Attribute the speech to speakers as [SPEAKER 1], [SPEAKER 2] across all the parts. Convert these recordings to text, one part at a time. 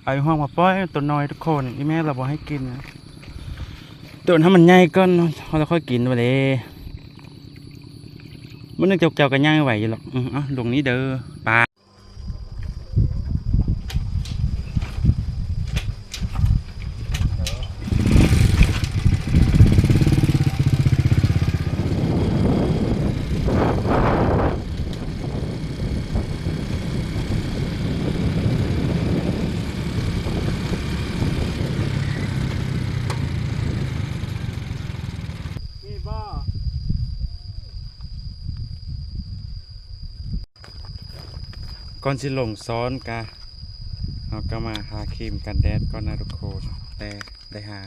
[SPEAKER 1] ไอ้ห้องมาป้อยตัวน้อยทุกคนอีแม่เราบอกให้กินตัวถ้ามันใหญ่ก็เราค่อยกินไปเลยมันนึกเจ้ากันย่างไหวอยู่หรอกอ๋อลงนี้เด้อปลาก่อนสิลงซ้อนกะเราก็มาหาครีมกันแดดก่อนนะทุกคนแต่ได้หา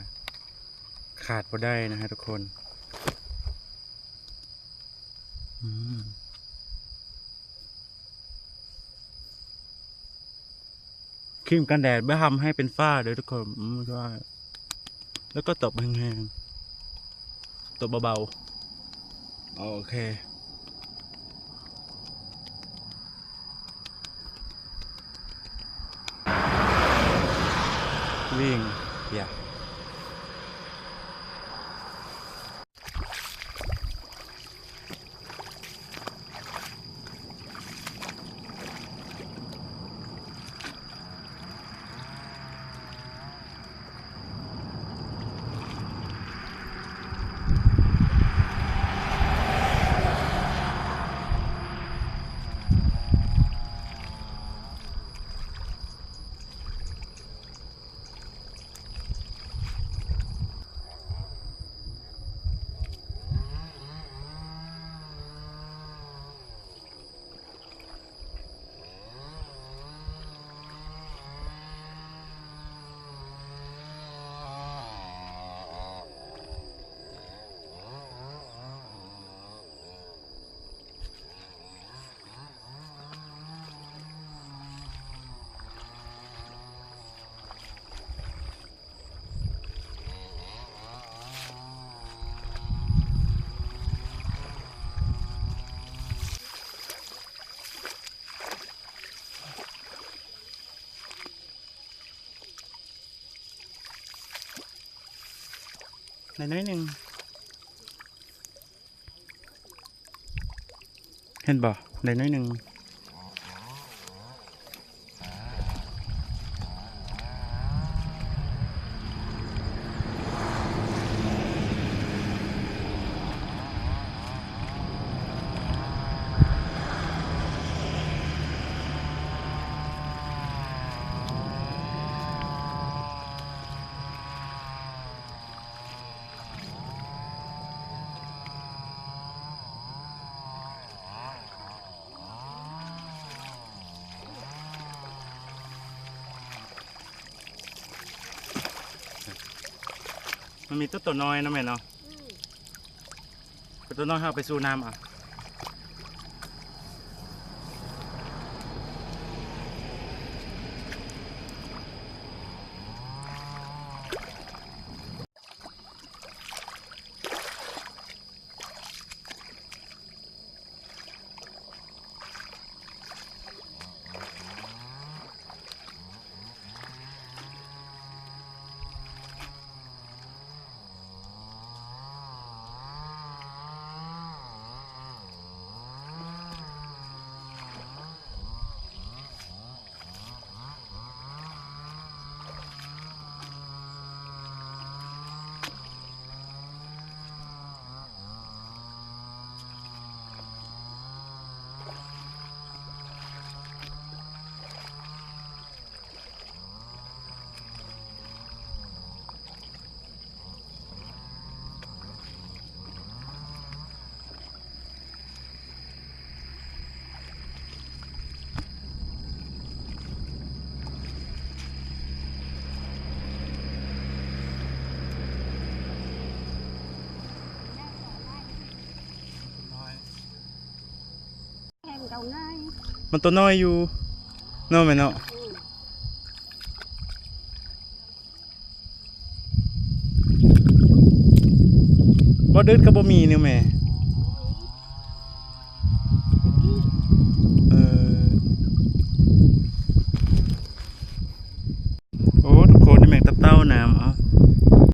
[SPEAKER 1] ขาดพอได้นะฮะทุกคนครีมกันแดดไม่ทำให้เป็นฝ้าเลยทุกคนใช่แล้วก็ตบแห้งๆตบเบาๆโอเควิ่งอย่าในน้อยหนึ่งเห็นบ่ในน้อยหนึ่งมันมีตัวน้อยนะแม่เนาะตัวน้อยเอาไปสู่น้ำอ่ะมันตัวน้อยอยู่เนาะแม่เนาะบ่ดื้อก็บ่มีเนี่ยแม่